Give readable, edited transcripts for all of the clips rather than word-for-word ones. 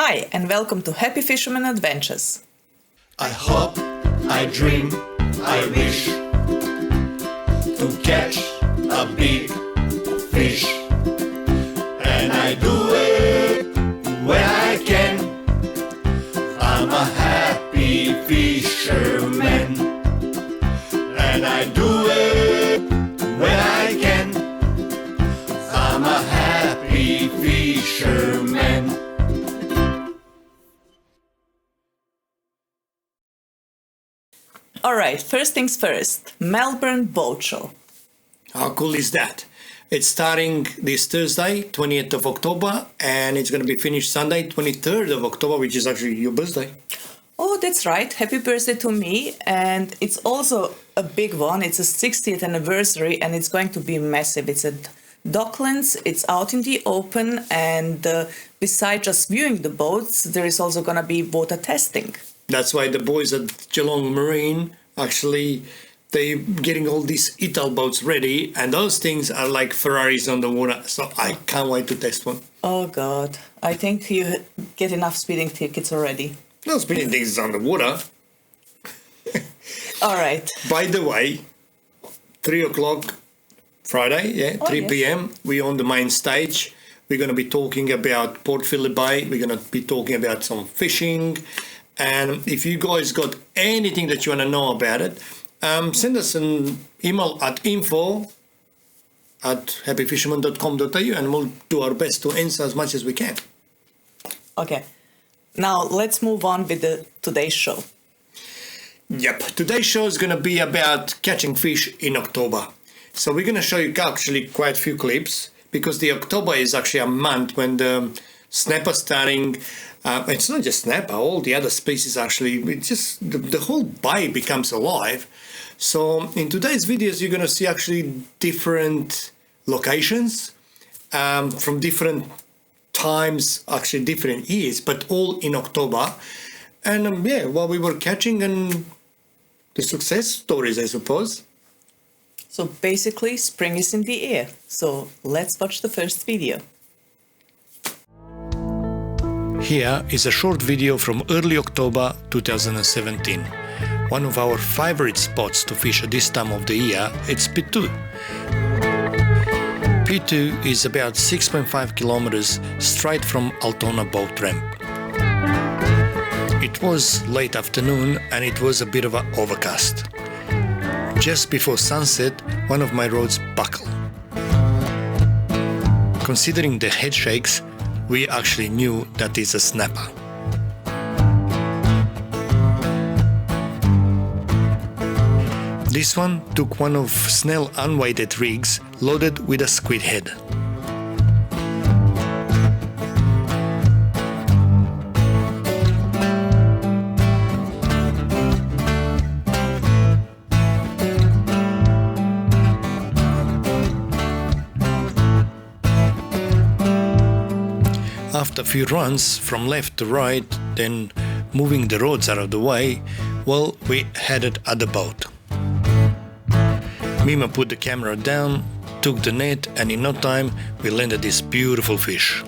Hi, and welcome to Happy Fisherman Adventures. I hope, I dream, I wish to catch a big fish, and I do it when I can. I'm a happy fisherman, and I do it when I can. I'm a happy fisherman. Alright, first things first, Melbourne Boat Show. How cool is that? It's starting this Thursday, 20th of October, and it's going to be finished Sunday, 23rd of October, which is actually your birthday. Oh, that's right, happy birthday to me, and it's also a big one. It's a 60th anniversary and it's going to be massive. It's at Docklands, it's out in the open, and besides just viewing the boats, there is also going to be water testing. That's why the boys at Geelong Marine, actually, they're getting all these Ital boats ready, and those things are like Ferraris on the water, so I can't wait to test one. Oh God, I think you get enough speeding tickets already. No speeding things on the water. All right. By the way, 3 o'clock Friday, 3 p.m, we're on the main stage. We're going to be talking about Port Phillip Bay. We're going to be talking about some fishing. And if you guys got anything that you want to know about it, send us an email at info@happyfisherman.com.au and we'll do our best to answer as much as we can. Okay. Now let's move on with today's show. Yep. Today's show is going to be about catching fish in October. So we're going to show you actually quite a few clips because the October is actually a month when the snapper starting. It's not just snapper, all the other species actually, it's just the whole bay becomes alive. So in today's videos, you're going to see actually different locations from different times, actually different years, but all in October. And while we were catching and the success stories, I suppose. So basically, spring is in the air. So let's watch the first video. Here is a short video from early October 2017. One of our favorite spots to fish at this time of the year is P2. P2 is about 6.5 kilometers straight from Altona boat ramp. It was late afternoon and it was a bit of an overcast. Just before sunset, one of my rods buckled. Considering the head shakes, we actually knew that it's a snapper. This one took one of Snell unweighted rigs loaded with a squid head. After a few runs from left to right, then moving the rods out of the way, well, we headed at the boat. Mima put the camera down, took the net, and in no time we landed this beautiful fish.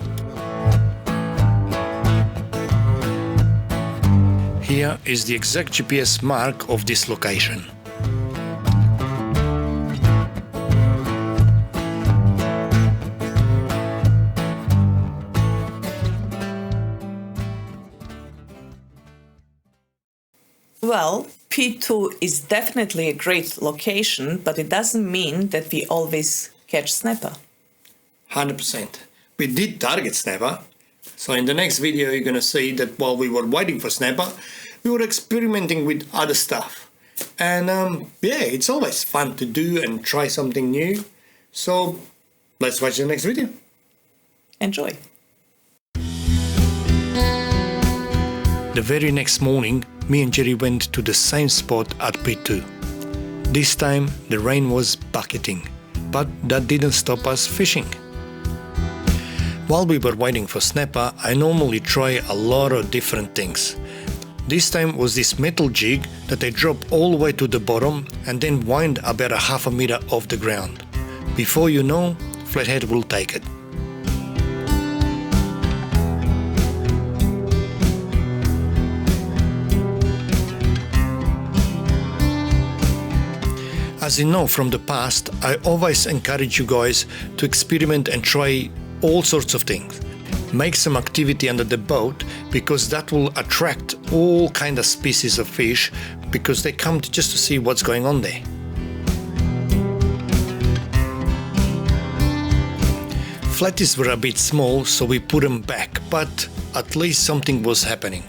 Here is the exact GPS mark of this location. Well, P2 is definitely a great location, but it doesn't mean that we always catch snapper. 100%. We did target snapper. So in the next video, you're going to see that while we were waiting for snapper, we were experimenting with other stuff. And it's always fun to do and try something new. So let's watch the next video. Enjoy. The very next morning, me and Jerry went to the same spot at P2. This time the rain was bucketing, but that didn't stop us fishing. While we were waiting for snapper, I normally try a lot of different things. This time was this metal jig that I drop all the way to the bottom and then wind about a half a meter off the ground. Before you know, flathead will take it. As you know from the past, I always encourage you guys to experiment and try all sorts of things. Make some activity under the boat because that will attract all kind of species of fish because they come just to see what's going on there. Flatties were a bit small, so we put them back, but at least something was happening.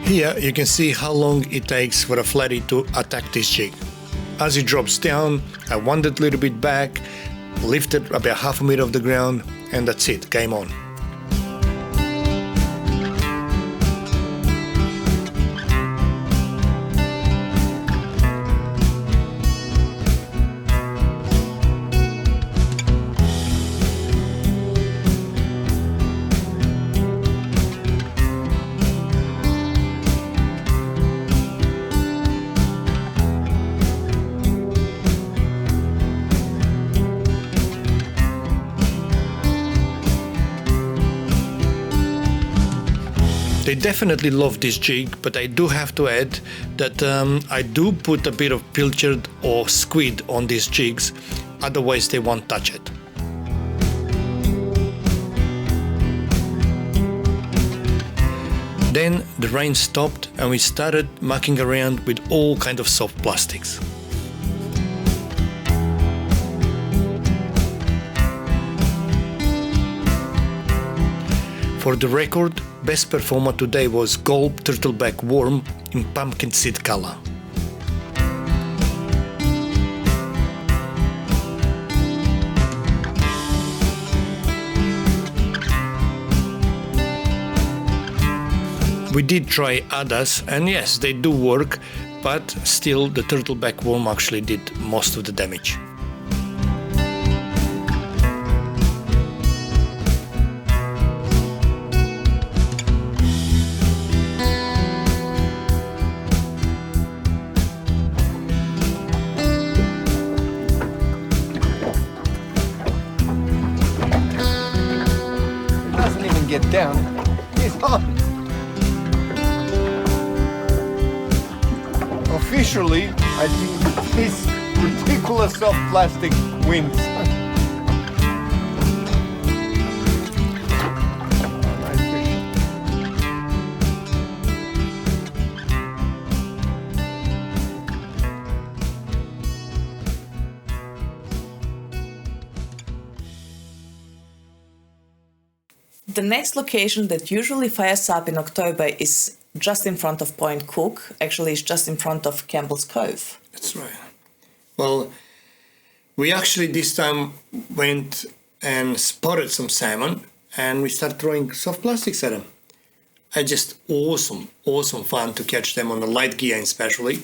Here you can see how long it takes for a flatty to attack this jig. As it drops down, I wandered a little bit back, lifted about half a meter off the ground, and that's it, game on. They definitely love this jig, but I do have to add that I do put a bit of pilchard or squid on these jigs, otherwise they won't touch it. Then the rain stopped and we started mucking around with all kinds of soft plastics. For the record, best performer today was Gold Turtleback Worm in pumpkin seed color. We did try others, and yes, they do work, but still the turtleback worm actually did most of the damage. Get down. He's on. Officially, I think this ridiculous soft plastic wins. The next location that usually fires up in October is just in front of Point Cook. Actually, it's just in front of Campbell's Cove. That's right. Well, we actually this time went and spotted some salmon and we started throwing soft plastics at them. Just awesome fun to catch them on the light gear especially.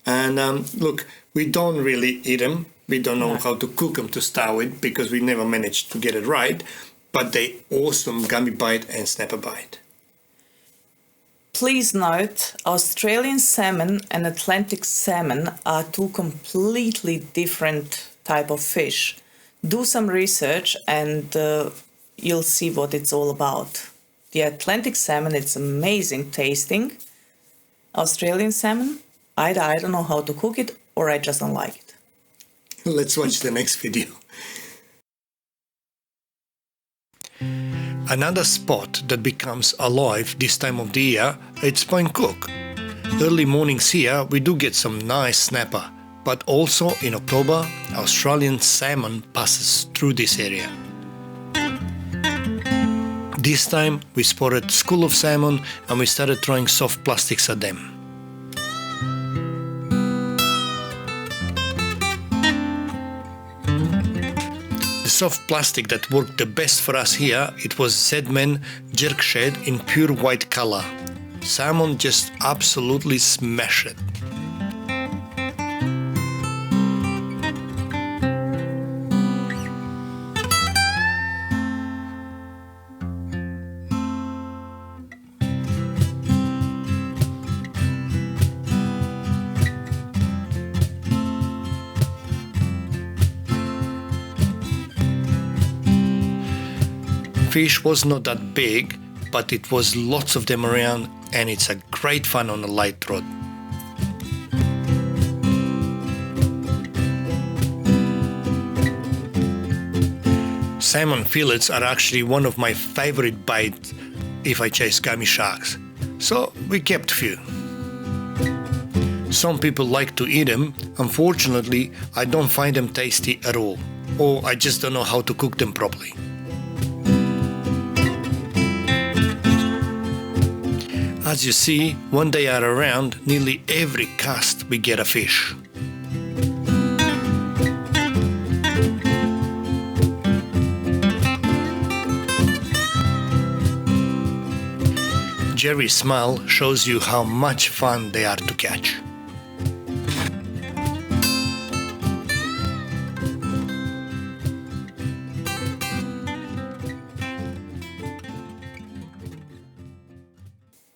And look, we don't really eat them. We don't know how to cook them to start with because we never managed to get it right. But they awesome gummy bite and snapper bite. Please note, Australian salmon and Atlantic salmon are two completely different type of fish. Do some research and you'll see what it's all about. The Atlantic salmon, it's amazing tasting. Australian salmon, either I don't know how to cook it or I just don't like it. Let's watch the next video. Another spot that becomes alive this time of the year, it's Point Cook. Early mornings here we do get some nice snapper, but also in October Australian salmon passes through this area. This time we spotted a school of salmon and we started throwing soft plastics at them. The soft plastic that worked the best for us here, it was Zedman jerk shed in pure white color. Salmon just absolutely smashed it. Fish was not that big, but it was lots of them around, and it's a great fun on a light rod. Salmon fillets are actually one of my favorite bites if I chase gummy sharks, so we kept few. Some people like to eat them. Unfortunately, I don't find them tasty at all, or I just don't know how to cook them properly. As you see, when they are around, nearly every cast we get a fish. Jerry's smile shows you how much fun they are to catch.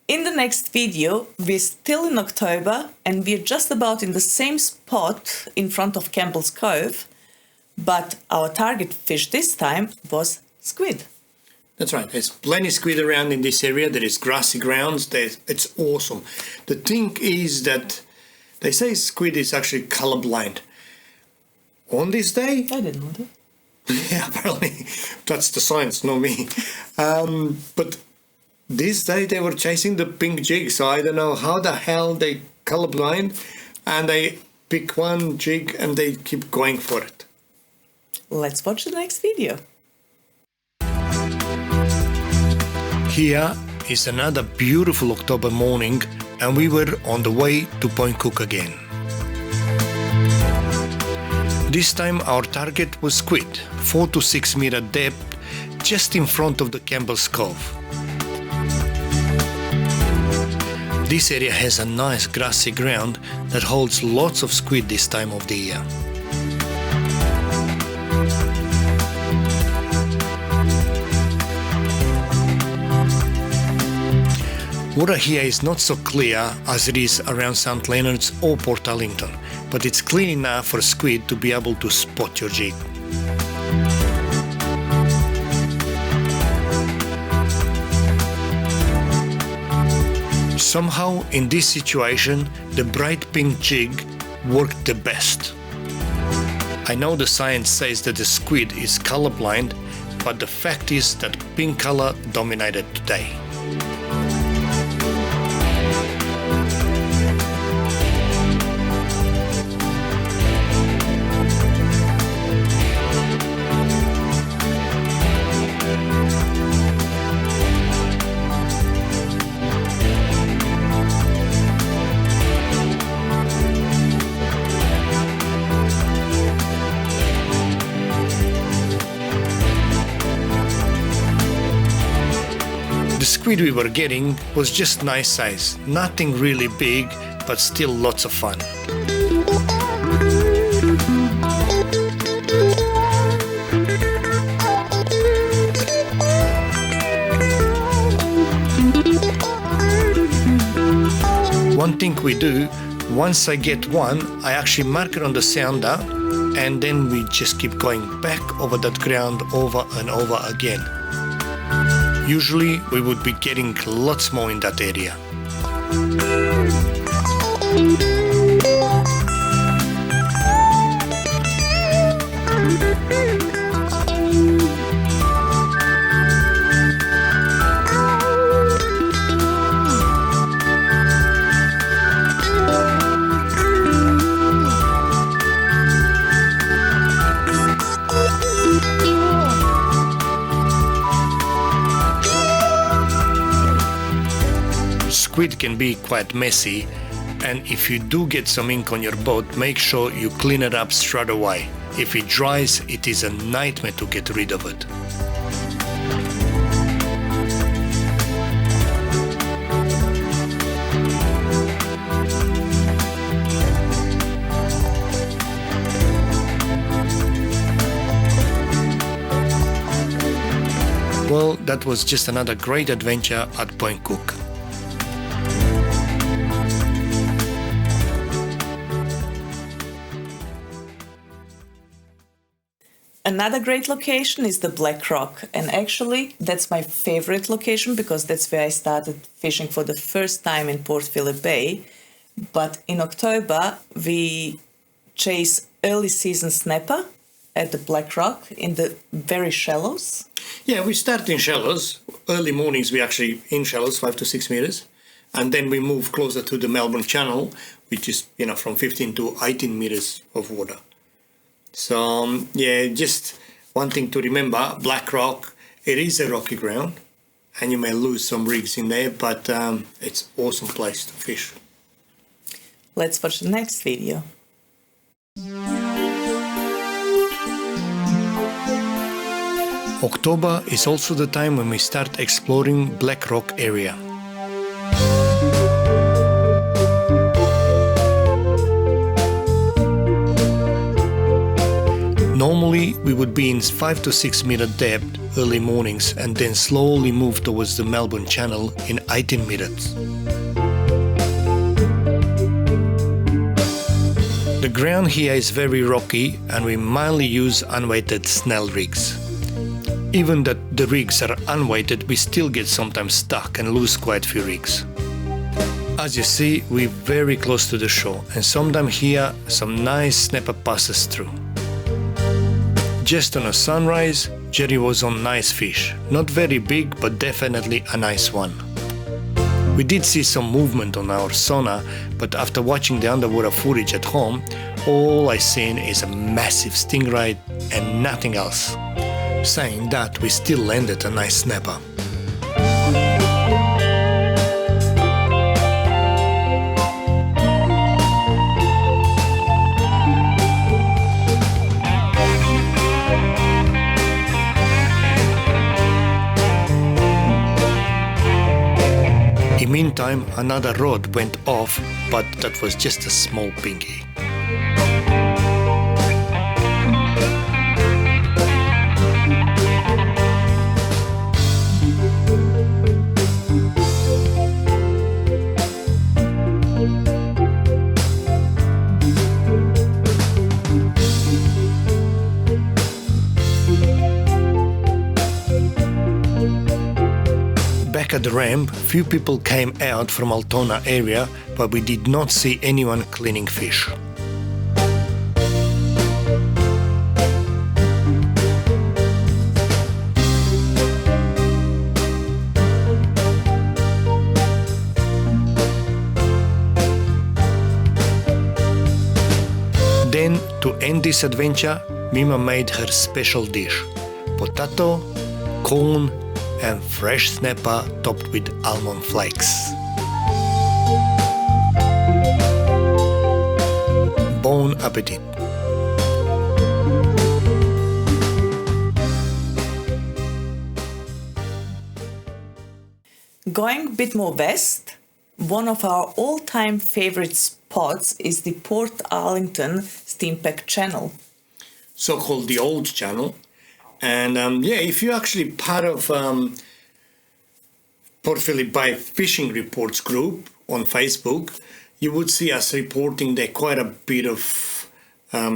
In the next video, we're still in October and we're just about in the same spot in front of Campbell's Cove, but our target fish this time was squid. That's right. There's plenty of squid around in this area. There is grassy grounds. It's awesome. The thing is that they say squid is actually colorblind. On this day, I didn't know that. yeah, apparently that's the science, not me. But this day they were chasing the pink jig, so I don't know how the hell they colorblind, and they pick one jig and they keep going for it. Let's watch the next video. Here is another beautiful October morning, and we were on the way to Point Cook again. This time our target was squid, 4 to 6 meter depth, just in front of the Campbell's Cove. This area has a nice grassy ground that holds lots of squid this time of the year. Water here is not so clear as it is around St. Leonard's or Portarlington, but it's clean enough for squid to be able to spot your jig. Somehow in this situation, the bright pink jig worked the best. I know the science says that the squid is colorblind, but the fact is that pink color dominated today. The squid we were getting was just nice size, nothing really big, but still lots of fun. One thing we do, once I get one, I actually mark it on the sounder, and then we just keep going back over that ground over and over again. Usually we would be getting lots more in that area. Squid can be quite messy, and if you do get some ink on your boat, make sure you clean it up straight away. If it dries, it is a nightmare to get rid of it. Well, that was just another great adventure at Point Cook. Another great location is the Black Rock, and actually that's my favorite location because that's where I started fishing for the first time in Port Phillip Bay. But in October we chase early season snapper at the Black Rock in the very shallows. Yeah, we start in shallows. Early mornings we actually in shallows, 5 to 6 meters. And then we move closer to the Melbourne Channel, which is, from 15 to 18 meters of water. So, just one thing to remember, Black Rock, it is a rocky ground and you may lose some rigs in there, but it's an awesome place to fish. Let's watch the next video. October is also the time when we start exploring Black Rock area. Normally, we would be in 5 to 6 meter depth early mornings and then slowly move towards the Melbourne Channel in 18 meters. The ground here is very rocky and we mainly use unweighted snell rigs. Even that the rigs are unweighted, we still get sometimes stuck and lose quite a few rigs. As you see, we're very close to the shore and sometimes here some nice snapper passes through. Just on a sunrise, Jerry was on nice fish. Not very big, but definitely a nice one. We did see some movement on our sonar, but after watching the underwater footage at home, all I seen is a massive stingray and nothing else. Saying that, we still landed a nice snapper. In the meantime, another rod went off, but that was just a small pinky. Back at the ramp, few people came out from Altona area, but we did not see anyone cleaning fish. Then, to end this adventure, Mima made her special dish: potato, corn, and fresh snapper topped with almond flakes. Bon appetit! Going a bit more west, one of our all-time favorite spots is the Portarlington Steampack Channel. So-called the Old Channel. And if you're actually part of Port Phillip Bay Fishing Reports group on Facebook, you would see us reporting there quite a bit of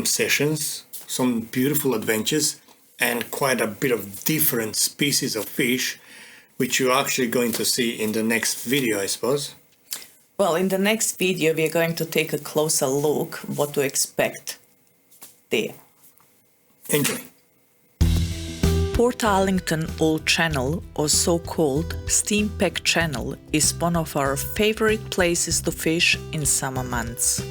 sessions, some beautiful adventures, and quite a bit of different species of fish, which you're actually going to see in the next video, I suppose. Well, in the next video, we are going to take a closer look what to expect there. Enjoy. Portarlington Old Channel, or so-called Steampack Channel, is one of our favorite places to fish in summer months.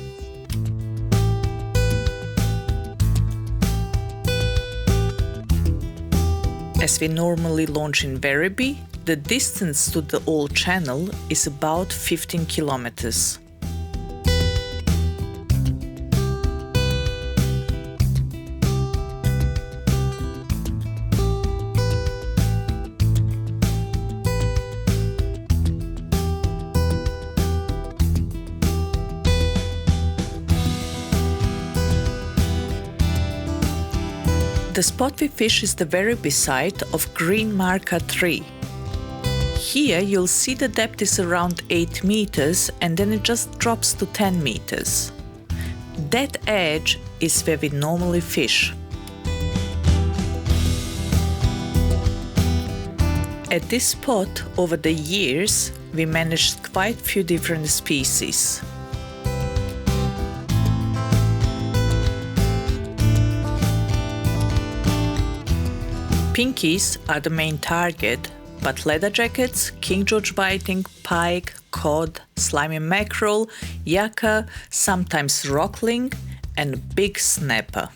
As we normally launch in Werribee, the distance to the Old Channel is about 15 kilometers. The spot we fish is the very beside of Green Marker 3. Here you'll see the depth is around 8 meters and then it just drops to 10 meters. That edge is where we normally fish. At this spot, over the years, we managed quite few different species. Pinkies are the main target, but leather jackets, king george biting, pike, cod, slimy mackerel, yucca, sometimes rockling, and big snapper.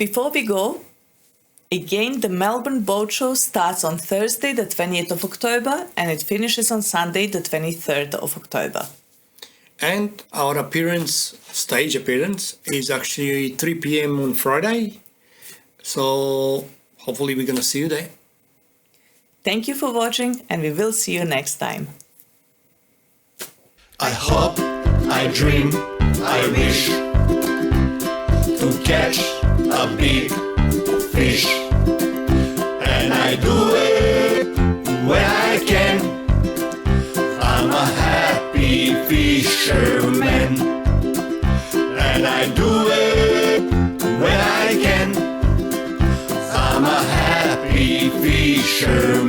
Before we go, again, the Melbourne Boat Show starts on Thursday, the 20th of October, and it finishes on Sunday, the 23rd of October. And our stage appearance, is actually 3 p.m. on Friday. So hopefully we're going to see you there. Thank you for watching, and we will see you next time. I hope, I dream, I wish to catch a big fish, and I do it when I can. I'm a happy fisherman, and I do it when I can. I'm a happy fisherman.